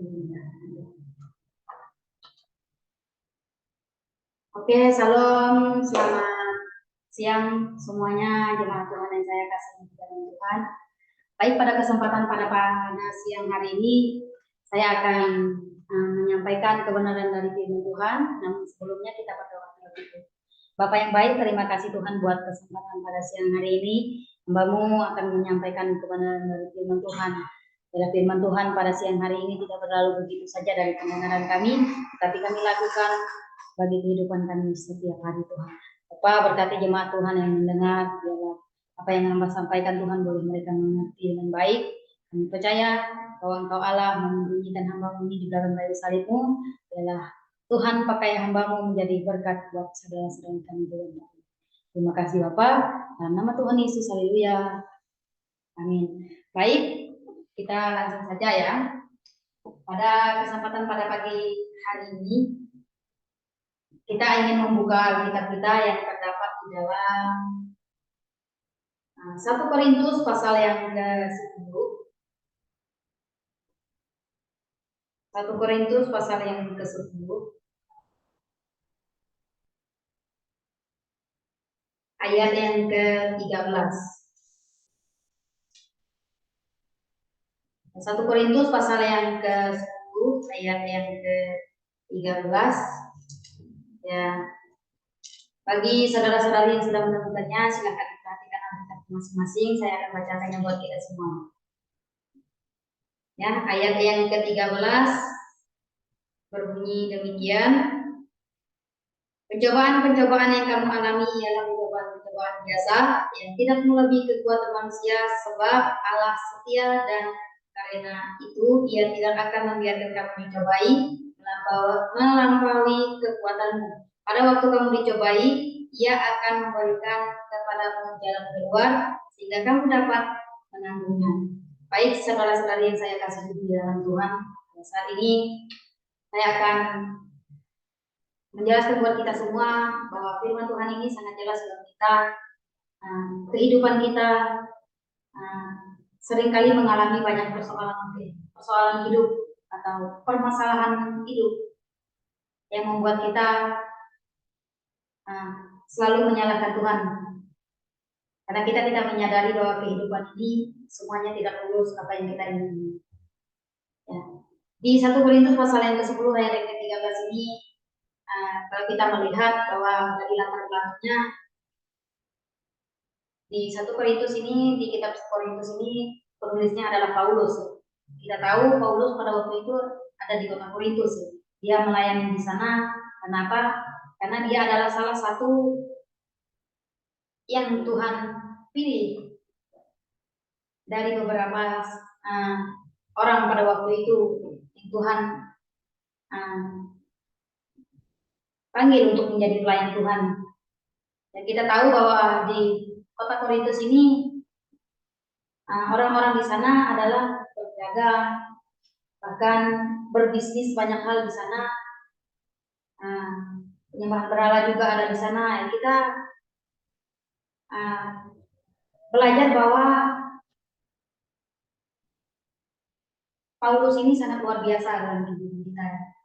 Oke, salam, selamat siang semuanya jemaat Tuhan yang saya kasih di dalam Tuhan. Baik, pada kesempatan pada siang hari ini saya akan menyampaikan kebenaran dari firman Tuhan. Namun sebelumnya kita berdoa terlebih dahulu. Bapak yang baik, terima kasih Tuhan buat kesempatan pada siang hari ini. Hamba-Mu akan menyampaikan kebenaran dari firman Tuhan. Bila firman Tuhan pada siang hari ini tidak berlalu begitu saja dari pendengaran kami, tapi kami lakukan bagi kehidupan kami setiap hari Tuhan. Bapak berkati jemaat Tuhan yang mendengar, biarlah apa yang hamba sampaikan Tuhan boleh mereka mengerti dengan baik. Kami percaya bahwa Engkau Allah membunyikan hamba-Mu ini di belakang kayu salib-Mu. Biarlah Tuhan pakai hamba-Mu menjadi berkat buat saudara-saudara kami di dalam. Terima kasih Bapak. Dalam nama Tuhan Yesus, haleluya. Amin. Baik, kita langsung saja ya. Pada kesempatan pada pagi hari ini, kita ingin membuka Alkitab kita yang terdapat di dalam 1 Korintus pasal yang ke-10. 1 Korintus pasal yang ke-10. Ayat yang ke-13. 1 Korintus pasal yang ke-10 ayat yang ke-13. Ya. Bagi saudara-saudari yang sudah menemukannya, silakan diperhatikan Alkitab masing-masing. Saya akan bacakannya buat kita semua. Ya, ayat yang ke-13 berbunyi demikian. Pencobaan-pencobaan yang kamu alami ialah pencobaan-pencobaan biasa yang tidak melebihi kekuatan manusia, sebab Allah setia dan karena itu Ia tidak akan membiarkan kamu dicobai melampaui kekuatanmu. Pada waktu kamu dicobai, Ia akan memberikan kepadamu jalan keluar sehingga kamu dapat menanggungnya. Baik saudara-saudari yang saya kasih di dalam Tuhan, saat ini saya akan menjelaskan buat kita semua bahwa firman Tuhan ini sangat jelas buat kita. Kehidupan kita seringkali mengalami banyak persoalan hidup atau permasalahan hidup yang membuat kita selalu menyalahkan Tuhan, karena kita tidak menyadari bahwa kehidupan ini semuanya tidak lurus apa yang kita ingini. Ya. Di 1 Korintus pasal yang ke-10 ayat yang ke-13 ini, kalau kita melihat bahwa dari latar belakangnya di 1 Korintus ini, di kitab Korintus ini penulisnya adalah Paulus. Kita tahu Paulus pada waktu itu ada di kota Korintus. Dia melayani di sana. Kenapa? Karena dia adalah salah satu yang Tuhan pilih dari beberapa orang pada waktu itu yang Tuhan panggil untuk menjadi pelayan Tuhan. Dan kita tahu bahwa di kota Korintus ini orang-orang di sana adalah berdagang, bahkan berbisnis banyak hal di sana. Penyembah berhala juga ada di sana. Kita belajar bahwa Paulus ini sangat luar biasa dalam hidup kita.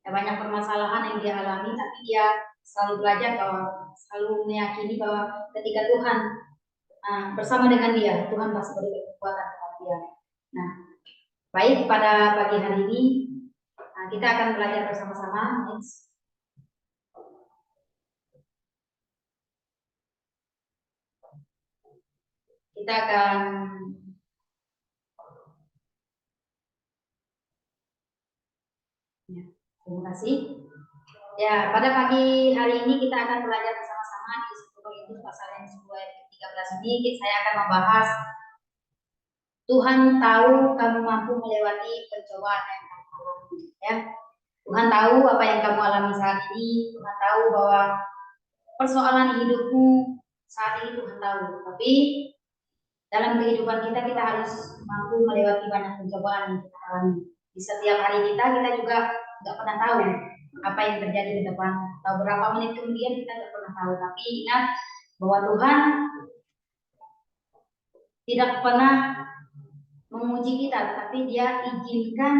Ya, banyak permasalahan yang dia alami, tapi dia selalu belajar bahwa selalu meyakini bahwa ketika Tuhan bersama dengan dia, Tuhan pasti beri kekuatan kepada dia. Nah, baik pada pagi hari ini kita akan belajar bersama-sama. Kita akan terima kasih. Ya, pada pagi hari ini kita akan belajar bersama-sama di 1 Korintus pasal yang 10 ayat 13 ini. Saya akan membahas Tuhan tahu kamu mampu melewati pencobaan yang kamu alami. Ya, Tuhan tahu apa yang kamu alami saat ini. Tuhan tahu bahwa persoalan hidupmu saat ini Tuhan tahu. Tapi dalam kehidupan kita harus mampu melewati banyak pencobaan yang kita alami. Di setiap hari kita juga nggak pernah tahu apa yang terjadi di depan, atau berapa menit kemudian kita nggak pernah tahu. Tapi ingat bahwa Tuhan tidak pernah menguji kita, tapi Dia izinkan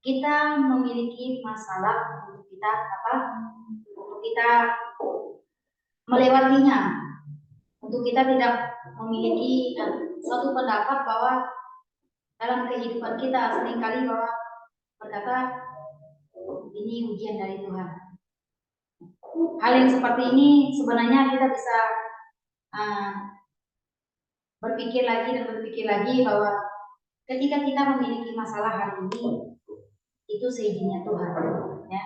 kita memiliki masalah untuk kita apa? Untuk kita melewatinya, untuk kita tidak memiliki suatu pendapat bahwa dalam kehidupan kita seringkali bahwa berkata ini ujian dari Tuhan. Hal yang seperti ini sebenarnya kita bisa berpikir lagi bahwa ketika kita memiliki masalah hari ini itu seizinnya Tuhan, ya.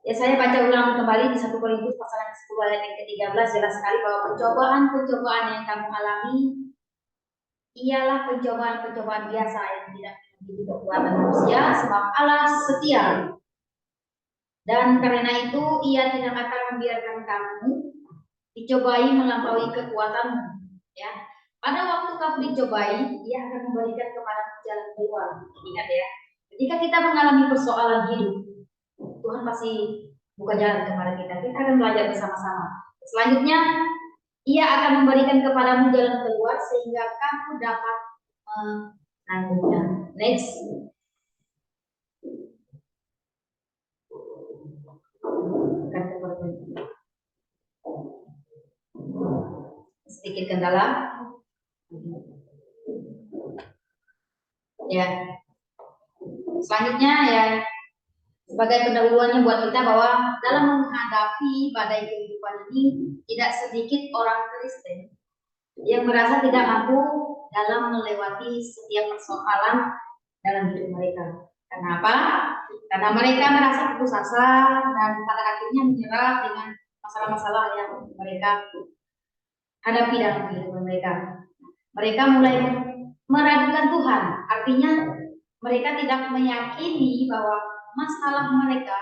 Ya, saya baca ulang kembali di 1 Korintus pasal yang 10 ayat yang ke-13, jelas sekali bahwa pencobaan yang kamu alami ialah pencobaan biasa yang tidak memiliki kekuatan manusia, sebab Allah setia. Dan karena itu Ia tidak akan membiarkan kamu dicobai melampaui kekuatanmu, ya. Pada waktu kamu dicobai, Ia akan memberikan kepadamu jalan keluar. Ingat ya, ketika kita mengalami persoalan hidup, Tuhan pasti buka jalan kepada kita. Kita akan belajar bersama-sama. Selanjutnya, Ia akan memberikan kepadamu jalan keluar sehingga kamu dapat menanggungnya. Next. Sedikit kendala. Ya. Selanjutnya ya, sebagai pendahuluannya buat kita bahwa dalam menghadapi badai kehidupan ini tidak sedikit orang Kristen yang merasa tidak mampu dalam melewati setiap persoalan dalam hidup mereka. Kenapa? Karena mereka merasa putus asa dan pada akhirnya menyerah dengan masalah-masalah yang mereka hadapi dalam kehidupan mereka. Mereka mulai meragukan Tuhan. Artinya mereka tidak meyakini bahwa masalah mereka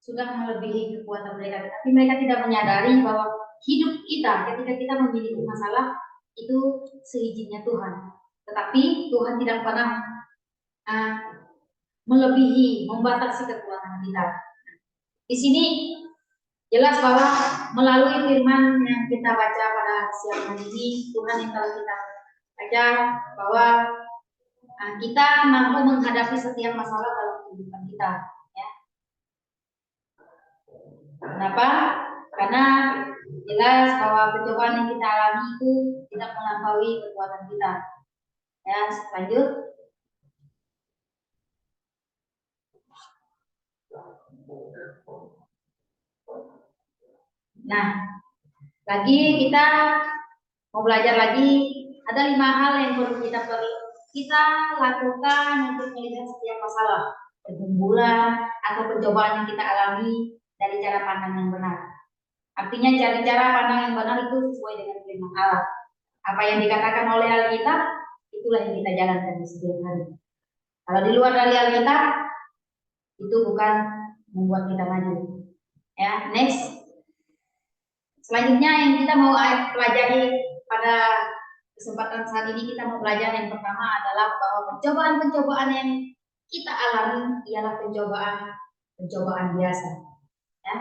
sudah melebihi kekuatan mereka, tetapi mereka tidak menyadari bahwa hidup kita ketika kita memiliki masalah itu seizinnya Tuhan. Tetapi Tuhan tidak pernah melebihi, membatasi kekuatan kita. Di sini jelas bahwa melalui firman yang kita baca pada siang hari ini, Tuhan yang telah kita baca bahwa kita mampu menghadapi setiap masalah dalam kehidupan kita. Ya. Kenapa? Karena jelas bahwa pencobaan yang kita alami itu tidak melampaui kekuatan kita. Ya, lanjut. Nah, lagi kita mau belajar lagi. Ada 5 hal yang perlu kita lakukan untuk melihat setiap masalah, pergumulan atau pencobaan yang kita alami dari cara pandang yang benar. Artinya cari cara pandang yang benar itu sesuai dengan firman Allah. Apa yang dikatakan oleh Alkitab, itulah yang kita jalankan di setiap hari. Kalau di luar dari Alkitab, itu bukan membuat kita maju. Ya, next. Selanjutnya yang kita mau pelajari pada kesempatan saat ini, kita mau belajar yang pertama adalah bahwa pencobaan-pencobaan yang kita alami ialah pencobaan biasa. Ya.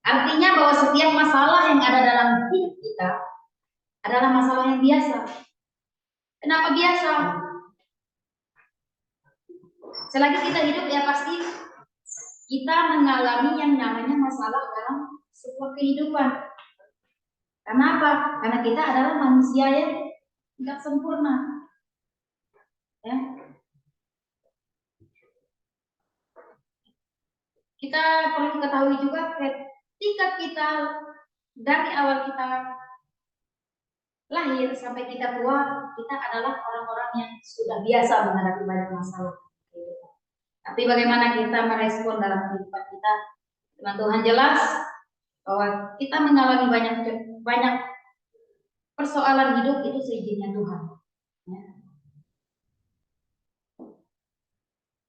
Artinya bahwa setiap masalah yang ada dalam hidup kita adalah masalah yang biasa. Kenapa biasa? Selagi kita hidup ya pasti kita mengalami yang namanya masalah dalam sebuah kehidupan. Kenapa? Karena kita adalah manusia yang tidak sempurna. Ya. Kita perlu ketahui juga ketika kita dari awal kita lahir sampai kita tua, kita adalah orang-orang yang sudah biasa menghadapi banyak masalah. Tapi bagaimana kita merespon dalam kehidupan kita? Dengan Tuhan jelas bahwa kita mengalami banyak persoalan hidup itu seizinnya Tuhan. Ya.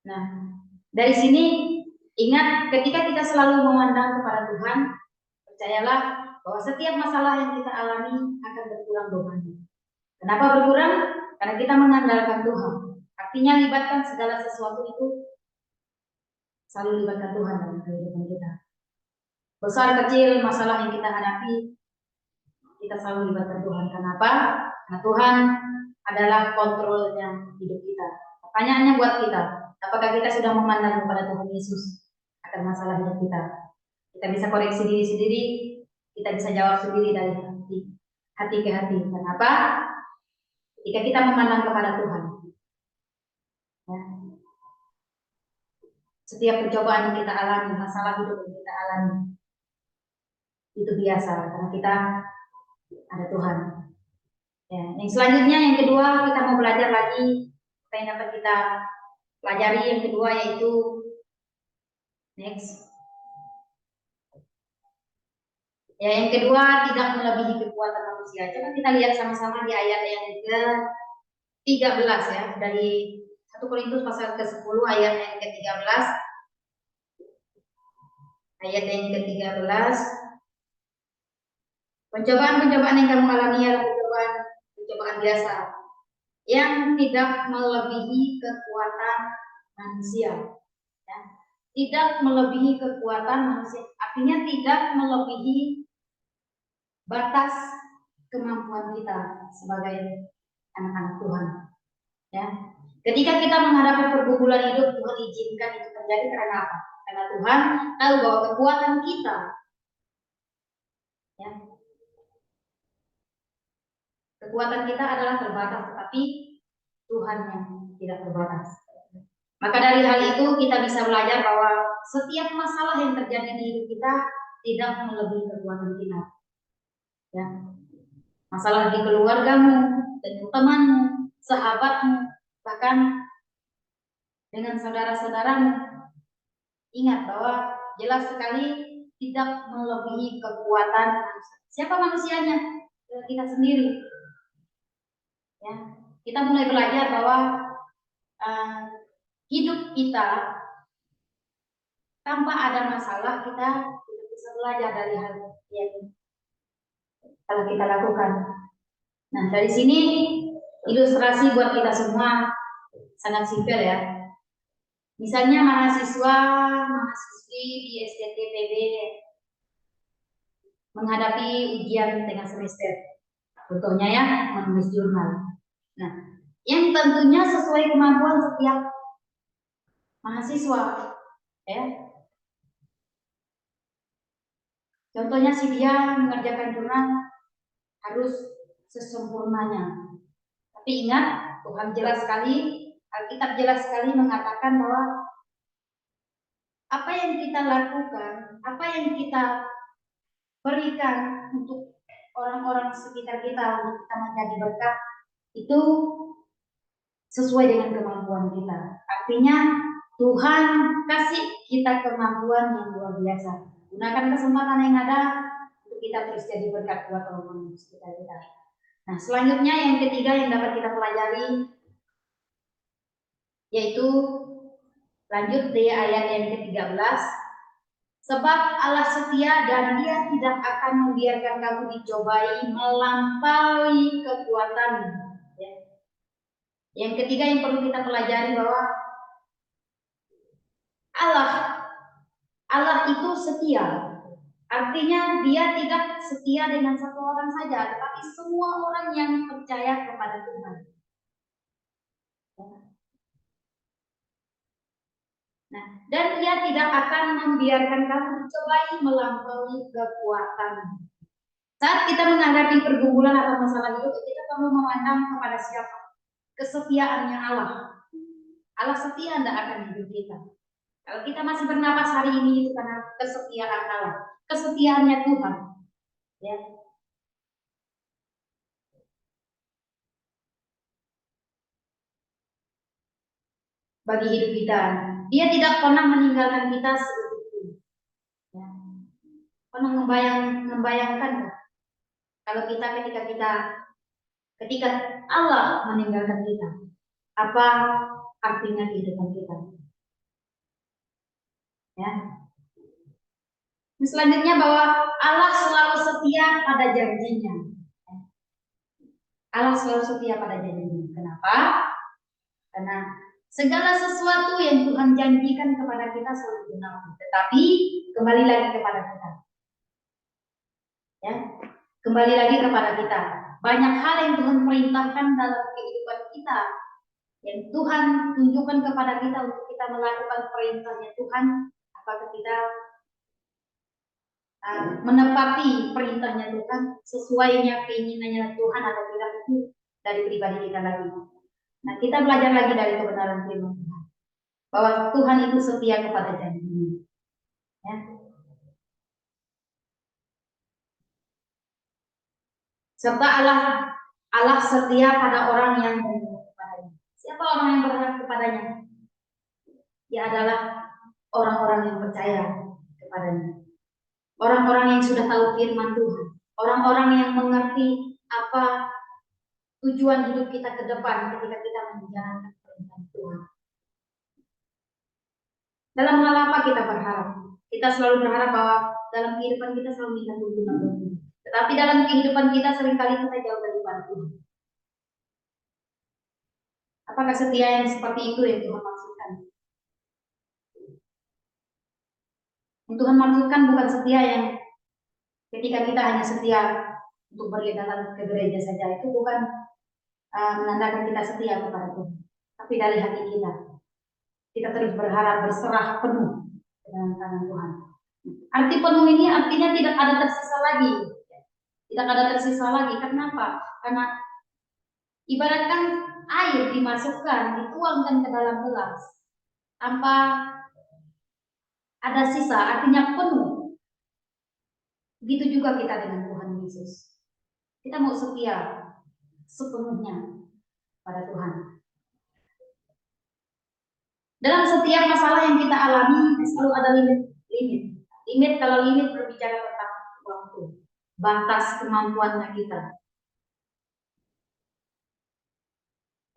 Nah, dari sini ingat ketika kita selalu memandang kepada Tuhan, percayalah bahwa setiap masalah yang kita alami akan berkurang bebannya. Kenapa berkurang? Karena kita mengandalkan Tuhan. Artinya libatkan segala sesuatu itu, selalu libatkan Tuhan dalam kehidupan kita. Besar kecil masalah yang kita hadapi, kita selalu libatkan Tuhan. Kenapa? Karena Tuhan adalah kontrolnya hidup kita. Pertanyaannya buat kita, apakah kita sudah memandang kepada Tuhan Yesus akan masalah hidup kita? Kita bisa koreksi diri sendiri, kita bisa jawab sendiri dari hati ke hati. Kenapa? Jika kita memandang kepada Tuhan, ya, setiap percobaan yang kita alami, masalah hidup yang kita alami, itu biasa karena kita ada Tuhan. Ya, yang selanjutnya, yang kedua, kita mau belajar lagi apa yang dapat kita pelajari. Yang kedua yaitu next. Ya, yang kedua, tidak melebihi kekuatan manusia. Coba kita lihat sama-sama di ayat yang ke-13 ya, dari 1 Korintus pasal ke-10 ayat yang ke-13. Ayat yang ke-13. Pencobaan-pencobaan yang kamu alami adalah pencobaan biasa yang tidak melebihi kekuatan manusia. Ya. Tidak melebihi kekuatan manusia, artinya tidak melebihi batas kemampuan kita sebagai anak-anak Tuhan. Ya. Ketika kita menghadapi pergumulan hidup, Tuhan izinkan itu terjadi karena apa? Karena Tuhan tahu bahwa kekuatan kita, ya, kekuatan kita adalah terbatas, tetapi Tuhan yang tidak terbatas. Maka dari hal itu kita bisa belajar bahwa setiap masalah yang terjadi di hidup kita tidak melebihi kekuatan kita. Ya. Masalah di keluargamu, dengan temanmu, sahabatmu, bahkan dengan saudara-saudaramu, ingat bahwa jelas sekali tidak melebihi kekuatan manusia. Siapa manusianya? Kita sendiri. Ya. Kita mulai belajar bahwa hidup kita tanpa ada masalah, kita tidak bisa belajar dari hal yang kalau kita lakukan. Nah, dari sini ilustrasi buat kita semua sangat simpel ya. Misalnya mahasiswi di STTPB menghadapi ujian tengah semester. Contohnya ya, menulis jurnal. Nah, yang tentunya sesuai kemampuan setiap mahasiswa, ya. Contohnya si dia mengerjakan jurnal harus sesempurnanya. Tapi ingat, Tuhan jelas sekali, Alkitab jelas sekali mengatakan bahwa apa yang kita lakukan, apa yang kita berikan untuk orang-orang sekitar kita, untuk kita menjadi berkat, itu sesuai dengan kemampuan kita. Artinya Tuhan kasih kita kemampuan yang luar biasa. Gunakan kesempatan yang ada untuk kita terus jadi berkat buat orang-orang sekitar kita. Nah, selanjutnya yang ketiga yang dapat kita pelajari yaitu lanjut di ayat yang ke-13. Sebab Allah setia dan Dia tidak akan membiarkan kamu dicobai melampaui kekuatanmu. Ya. Yang ketiga yang perlu kita pelajari bahwa Allah itu setia. Artinya Dia tidak setia dengan satu orang saja, tetapi semua orang yang percaya kepada Tuhan. Nah, dan Dia tidak akan membiarkan kamu dicobai melampaui kekuatan. Saat kita menghadapi pergumulan atau masalah hidup, kita perlu memandang kepada siapa? Kesetiaannya Allah. Allah setia tidak akan hidup kita. Kalau kita masih bernapas hari ini itu karena kesetiaan Allah, kesetiaannya Tuhan. Ya. Bagi hidup kita, Dia tidak pernah meninggalkan kita sedetik pun. Ya. Pernah membayangkan kalau ketika Allah meninggalkan kita, apa artinya kehidupan kita? Ya. Selanjutnya bahwa Allah selalu setia pada janjinya. Allah selalu setia pada janjinya. Kenapa? Karena segala sesuatu yang Tuhan janjikan kepada kita selalu benar. Tetapi kembali lagi kepada kita. Ya, kembali lagi kepada kita. Banyak hal yang Tuhan perintahkan dalam kehidupan kita yang Tuhan tunjukkan kepada kita untuk kita melakukan perintahnya Tuhan, apakah kita menepati perintahnya Tuhan sesuainya keinginannya Tuhan atau tidak, itu dari pribadi kita lagi. Nah, kita belajar lagi dari kebenaran firman Tuhan bahwa Tuhan itu setia kepada janjinya. Ya. Serta Allah setia pada orang yang berharap kepadanya. Siapa orang yang berharap kepadanya? Dia adalah orang-orang yang percaya kepadanya. Orang-orang yang sudah tahu firman Tuhan. Orang-orang yang mengerti apa tujuan hidup kita ke depan ketika kita menjalankan perintah Tuhan. Dalam hal apa kita berharap? Kita selalu berharap bahwa dalam kehidupan kita selalu minta tuntunan Tuhan. Tetapi dalam kehidupan kita seringkali kita jauh dari Tuhan. Apakah setia yang seperti itu yang Tuhan maksudkan? Yang Tuhan maksudkan bukan setia yang ketika kita hanya setia untuk datang ke gereja saja. Itu bukan menandakan kita setia kepada Tuhan. Tapi dari hati kita terus berharap berserah penuh dengan tangan Tuhan. Arti penuh ini artinya tidak ada tersisa lagi. Tidak ada tersisa lagi. Kenapa? Karena ibaratkan air dimasukkan, dituangkan ke dalam gelas tanpa ada sisa, artinya penuh. Begitu juga kita dengan Tuhan Yesus. Kita mau setia sepenuhnya pada Tuhan. Dalam setiap masalah yang kita alami selalu ada limit. Kalau limit berbicara tentang waktu, batas kemampuannya kita.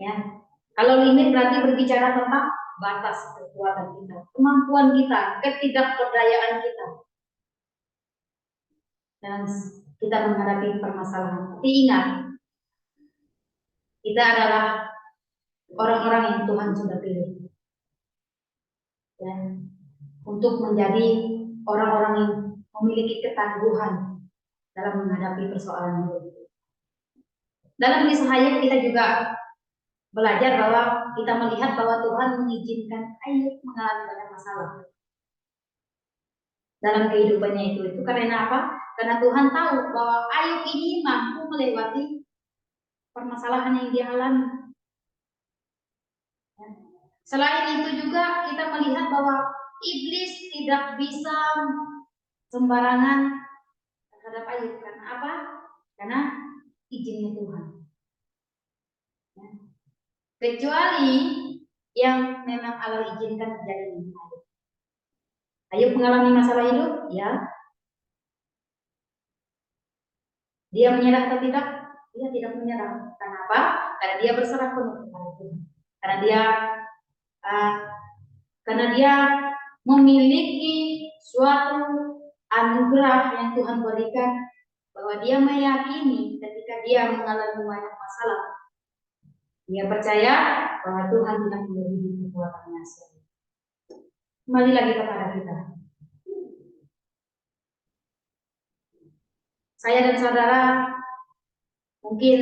Ya, kalau limit berarti berbicara tentang batas kekuatan kita, kemampuan kita, ketidakberdayaan kita. Dan kita menghadapi permasalahan. Tapi ingat, kita adalah orang-orang yang Tuhan sudah pilih. Ya, untuk menjadi orang-orang yang memiliki ketangguhan dalam menghadapi persoalan hidup. Dalam kisah Ayub kita juga belajar bahwa kita melihat bahwa Tuhan mengizinkan Ayub mengalami banyak masalah dalam kehidupannya itu karena apa? Karena Tuhan tahu bahwa Ayub ini mampu melewati permasalahan yang dia alami. Selain itu juga kita melihat bahwa iblis tidak bisa sembarangan terhadap Ayub. Karena apa? Karena izinnya Tuhan. Kecuali yang memang Allah izinkan terjadi di Ayub. Ayub mengalami masalah hidup, ya. Dia menyerah atau tidak? Dia tidak menyerah. Karena apa? Karena dia berserah penuh kepada Tuhan. Karena dia memiliki suatu anugerah yang Tuhan berikan, bahwa dia meyakini ketika dia mengalami banyak masalah, dia percaya bahwa Tuhan tidak memberi kekuatan sendiri. Kembali lagi kepada kita. Saya dan saudara mungkin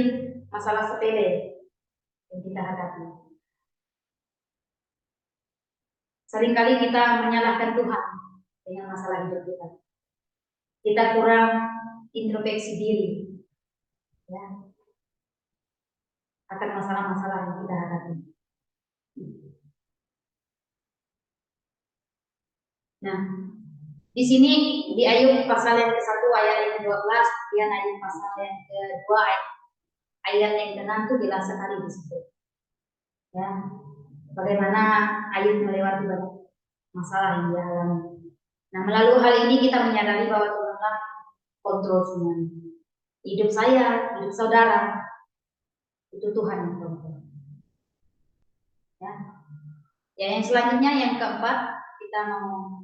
masalah sepele yang kita hadapi. Seringkali kita menyalahkan Tuhan dengan masalah hidup kita. Kita kurang introspeksi diri, ya, akan masalah-masalah yang kita hadapi. Nah, di sini di Ayub pasal yang ke-1 ayat yang ke-12, kemudian Ayub pasal yang ke-2 ayat yang ke-6 itu jelas sekali disebut. Ya, bagaimana Ayub melewati banyak masalah yang dia alami. Nah, melalui hal ini kita menyadari bahwa Tuhanlah kontrol semuanya. Hidup saya, hidup saudara, itu Tuhan yang kontrol. Ya. Yang selanjutnya yang keempat, kita mau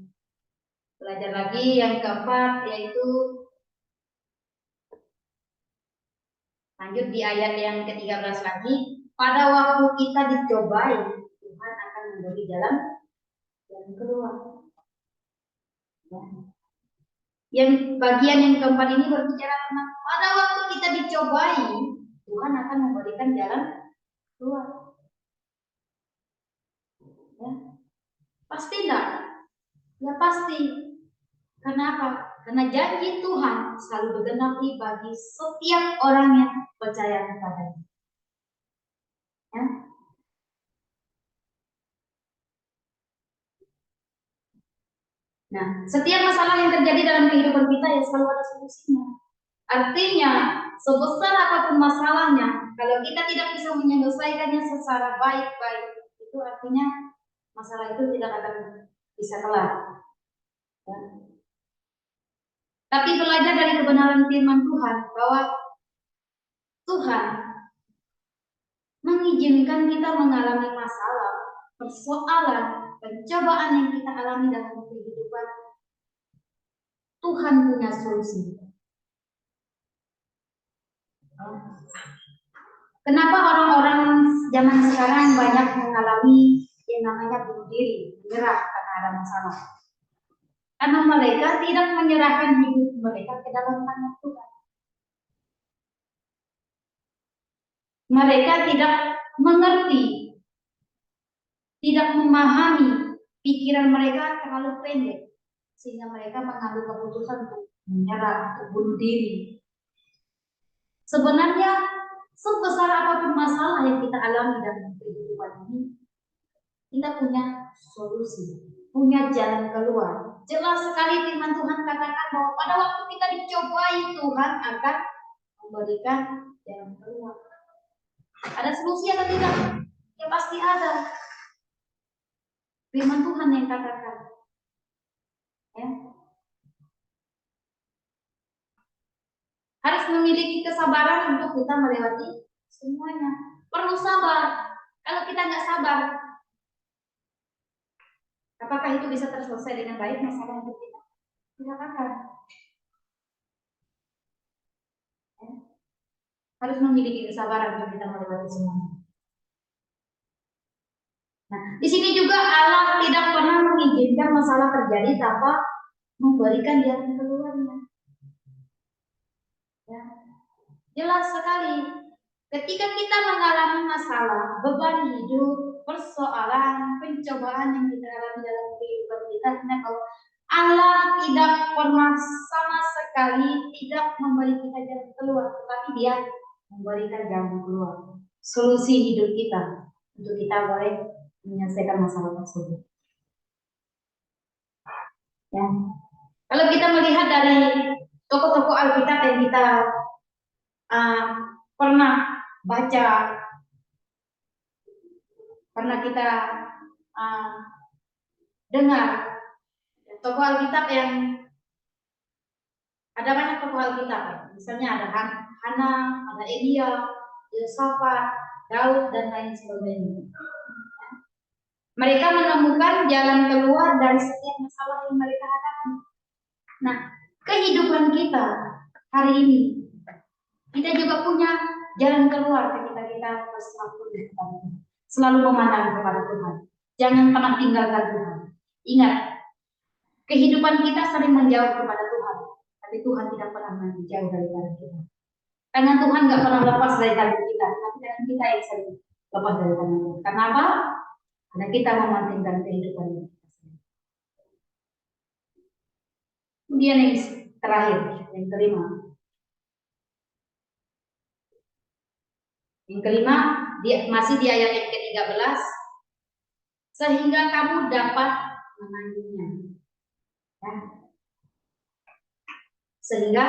belajar lagi yang keempat, yaitu lanjut di ayat yang ke-13 lagi. Pada waktu kita dicobai, Tuhan akan memberi jalan keluar. Ya. Yang bagian yang keempat ini berbicara tentang pada waktu kita dicobai, Tuhan akan memberikan jalan keluar. Pasti enggak? Ya pasti. Kenapa? Karena janji Tuhan selalu bergenapi bagi setiap orang yang percaya kepadanya. Ya. Nah, setiap masalah yang terjadi dalam kehidupan kita ya selalu ada solusinya. Artinya, sebesar apapun masalahnya, kalau kita tidak bisa menyelesaikannya secara baik-baik, itu artinya masalah itu tidak akan bisa kelar. Ya. Tapi belajar dari kebenaran firman Tuhan bahwa Tuhan mengizinkan kita mengalami masalah, persoalan, pencobaan yang kita alami dalam kehidupan. Tuhan punya solusi. Kenapa orang-orang zaman sekarang banyak mengalami yang namanya bunuh diri, menyerah karena ada masalah? Karena mereka tidak menyerahkan hidup mereka ke dalam tangan Tuhan. Mereka tidak mengerti, tidak memahami, pikiran mereka terlalu pendek, sehingga mereka mengambil keputusan untuk menyerah, untuk bunuh diri. Sebenarnya sebesar apapun masalah yang kita alami dalam kehidupan ini, kita punya solusi, punya jalan keluar. Jelas sekali firman Tuhan katakan bahwa pada waktu kita dicobai, Tuhan akan memberikan jalan keluar. Ada solusi atau tidak? Ya pasti ada. Firman Tuhan yang katakan. Ya. Harus memiliki kesabaran untuk kita melewati semuanya. Perlu sabar. Kalau kita nggak sabar, apakah itu bisa terselesai dengan baik masalah hidup kita? Tidak akan. Ya. Harus memiliki kesabaran untuk kita melewati semuanya. Nah, di sini juga Allah tidak pernah mengizinkan masalah terjadi tanpa memberikan jalan keluarnya. Ya. Jelas sekali. Ketika kita mengalami masalah, beban hidup, persoalan, pencobaan yang kita alami dalam kehidupan kita, kalau Allah tidak pernah sama sekali tidak memberi kita jalan keluar, tetapi Dia memberikan jalan keluar, solusi hidup kita untuk kita boleh menyelesaikan masalah tersebut. Ya. Kalau kita melihat dari tokoh-tokoh Alkitab yang kita pernah baca, pernah kita dengar, tokoh Alkitab yang ada banyak tokoh Alkitab, misalnya ada Hana, ada Elia, Yosafat, Daud dan lain sebagainya. Mereka menemukan jalan keluar dari setiap masalah yang mereka hadapi. Nah, kehidupan kita hari ini, kita juga punya jalan keluar ketika kita bersatu kepada Tuhan. Selalu memandang kepada Tuhan. Jangan pernah tinggalkan Tuhan. Ingat, kehidupan kita sering menjauh kepada Tuhan, tapi Tuhan tidak pernah menjauh daripada kita. Tangan Tuhan nggak pernah lepas dari tangan kita, tapi tangan kita yang sering lepas dari tangan Tuhan. Karena apa? Karena kita mementingkan kehidupan kita. Kemudian yang terakhir, yang kelima. Yang kelima, masih di ayat yang ke-13, sehingga kamu dapat menanggungnya. Ya. Sehingga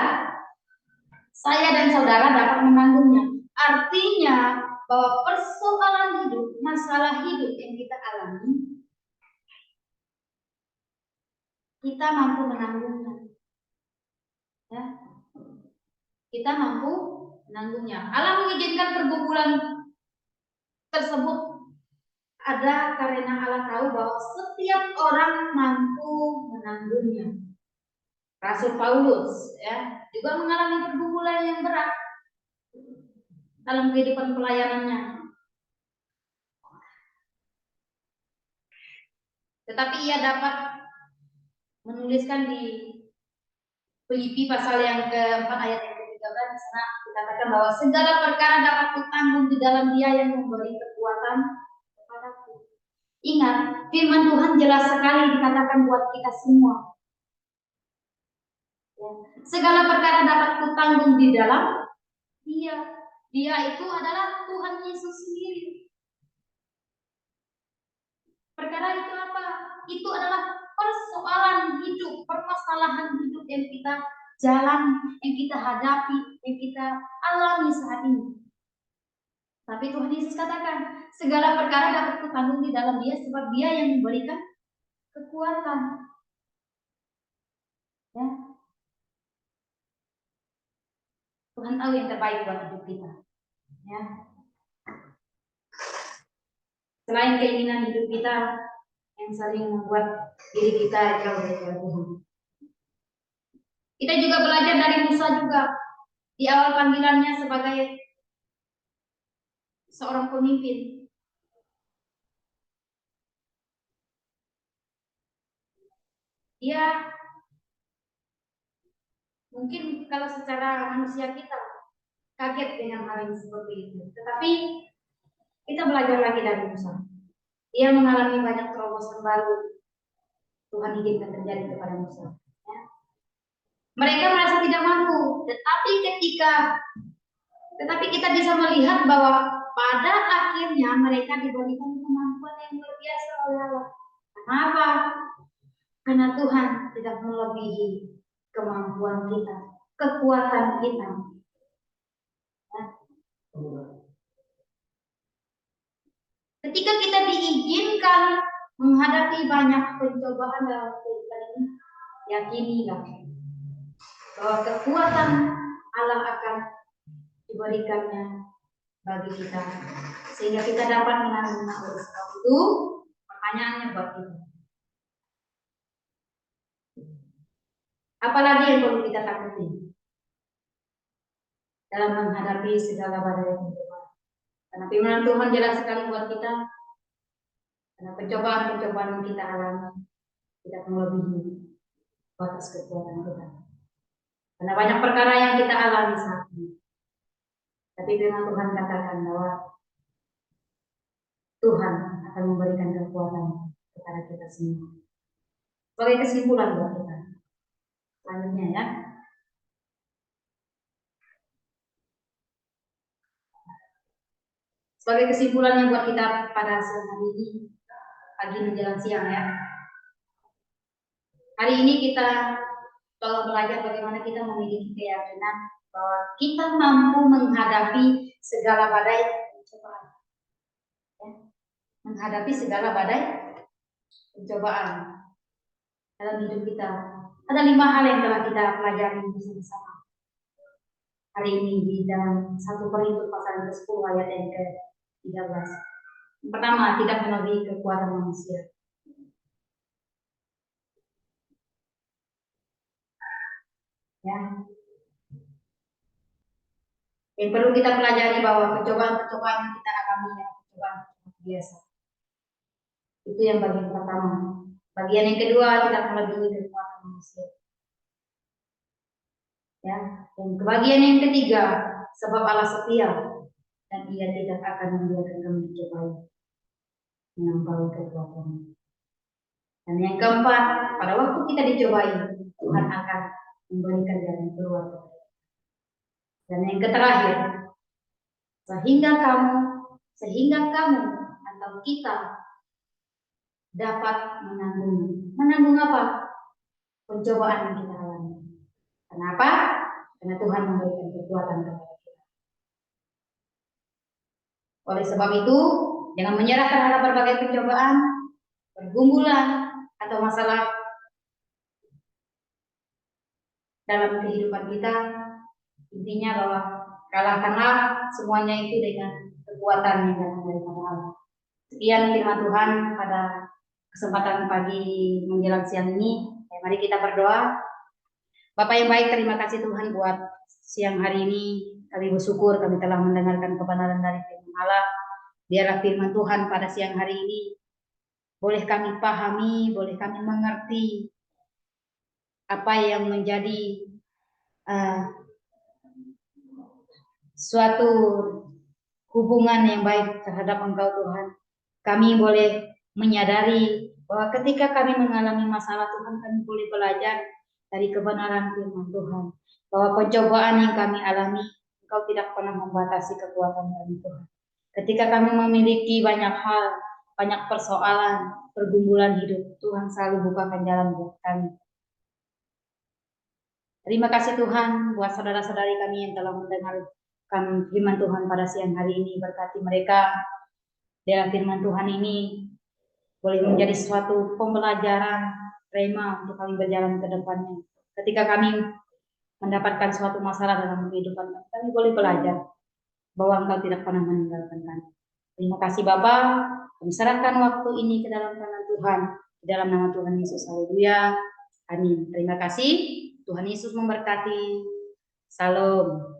saya dan saudara dapat menanggungnya. Artinya bahwa persoalan hidup, masalah hidup yang kita alami, kita mampu menanggungnya. Ya. Kita mampu menanggungnya. Allah mengizinkan pergumulan tersebut ada karena Allah tahu bahwa setiap orang mampu menanggungnya. Rasul Paulus ya juga mengalami pergumulan yang berat dalam kehidupan pelayanannya. Tetapi ia dapat menuliskan di Filipi pasal yang keempat ayat yang ke-13 di sana dikatakan bahwa segala perkara dapat kutanggung di dalam Dia yang memberi kekuatan kepadaku. Ingat, firman Tuhan jelas sekali dikatakan buat kita semua. Ya. Segala perkara dapat kutanggung di dalam Dia. Dia itu adalah Tuhan Yesus sendiri. Perkara itu apa? Itu adalah persoalan hidup, permasalahan hidup yang kita jalani, yang kita hadapi, yang kita alami saat ini. Tapi Tuhan Yesus katakan, segala perkara dapat kutanggung di dalam Dia, sebab Dia yang memberikan kekuatan. Ya. Tuhan tahu yang terbaik buat hidup kita. Ya. Selain keinginan hidup kita yang sering membuat diri kita jauh dari Tuhan. Kita juga belajar dari Musa juga di awal panggilannya sebagai seorang pemimpin. Dia mungkin kalau secara manusia kita kaget dengan hal yang seperti itu. Tetapi kita belajar lagi dari Musa. Dia mengalami banyak terobosan baru Tuhan izinkan terjadi kepada Musa. Ya. Mereka merasa tidak mampu, tetapi kita bisa melihat bahwa pada akhirnya mereka diberikan kemampuan yang luar biasa oleh Allah. Kenapa? Karena Tuhan tidak melebihi kemampuan kita, kekuatan kita. Ya. Ketika kita diizinkan menghadapi banyak pencobaan dalam kehidupan ini, yakinilah bahwa kekuatan Allah akan diberikannya bagi kita, sehingga kita dapat menanggung urusan itu. Pertanyaannya buat kita, apalagi yang perlu kita takuti dalam menghadapi segala badai pencobaan? Karena firman Tuhan jelas sekali buat kita, karena pencobaan-pencobaan yang kita alami tidak melebihi batas kekuatan kita. Karena banyak perkara yang kita alami saat ini. Tapi firman Tuhan katakan bahwa Tuhan akan memberikan kekuatan kepada kita semua. Sebagai kesimpulan buat kita, selanjutnya ya. Sebagai kesimpulan yang buat kita pada siang hari ini, pagi menjelang siang ya. Hari ini kita telah belajar bagaimana kita memiliki keyakinan bahwa kita mampu menghadapi segala badai pencobaan. Ya. Menghadapi segala badai pencobaan dalam hidup kita. Ada 5 hal yang telah kita pelajari bersama-sama hari ini di dalam 1 Korintus pasal ke-10 ayat yang ke-13. Yang pertama, tidak melebihi kekuatan manusia. Ya. Yang perlu kita pelajari bahwa pencobaan-pencobaan yang kita alami ya, pencobaan biasa. Itu yang bagian pertama. Bagian yang kedua, tidak melebihi kekuatan manusia. Ya. Dan bagian yang ketiga, sebab Allah setia dan Ia tidak akan membiarkan kami dicobai melampaui kekuatan. Dan yang keempat, pada waktu kita dicobai, Tuhan akan memberikan jalan keluar. Dan yang terakhir, sehingga kamu atau kita dapat menanggung. Menanggung apa? Pencobaan yang kita alami. Kenapa? Karena Tuhan memberikan kekuatan kepada kita. Oleh sebab itu, jangan menyerah terhadap berbagai pencobaan, pergumulan, atau masalah dalam kehidupan kita. Intinya bahwa kalahkanlah semuanya itu dengan kekuatan yang datang dari Allah. Sekian firman Tuhan pada kesempatan pagi menjelang siang ini. Mari kita berdoa. Bapak yang baik, terima kasih Tuhan buat siang hari ini. Kami bersyukur kami telah mendengarkan kebenaran dari firman Allah. Biarlah firman Tuhan pada siang hari ini boleh kami pahami, boleh kami mengerti apa yang menjadi suatu hubungan yang baik terhadap Engkau Tuhan. Kami boleh menyadari bahwa ketika kami mengalami masalah Tuhan, kami boleh belajar dari kebenaran firman Tuhan. Bahwa pencobaan yang kami alami, Engkau tidak pernah membatasi kekuatan kami Tuhan. Ketika kami memiliki banyak hal, banyak persoalan, pergumulan hidup, Tuhan selalu bukakan jalan buat kami. Terima kasih Tuhan buat saudara-saudari kami yang telah mendengarkan firman Tuhan pada siang hari ini. Berkati mereka, dalam firman Tuhan ini boleh menjadi suatu pembelajaran rema untuk kami berjalan ke depannya. Ketika kami mendapatkan suatu masalah dalam kehidupan kami boleh belajar bahwa Engkau tidak pernah meninggalkan kami. Terima kasih Bapak, kami serahkan waktu ini ke dalam tangan Tuhan, di dalam nama Tuhan Yesus. Haleluya. Amin. Terima kasih. Tuhan Yesus memberkati. Salam.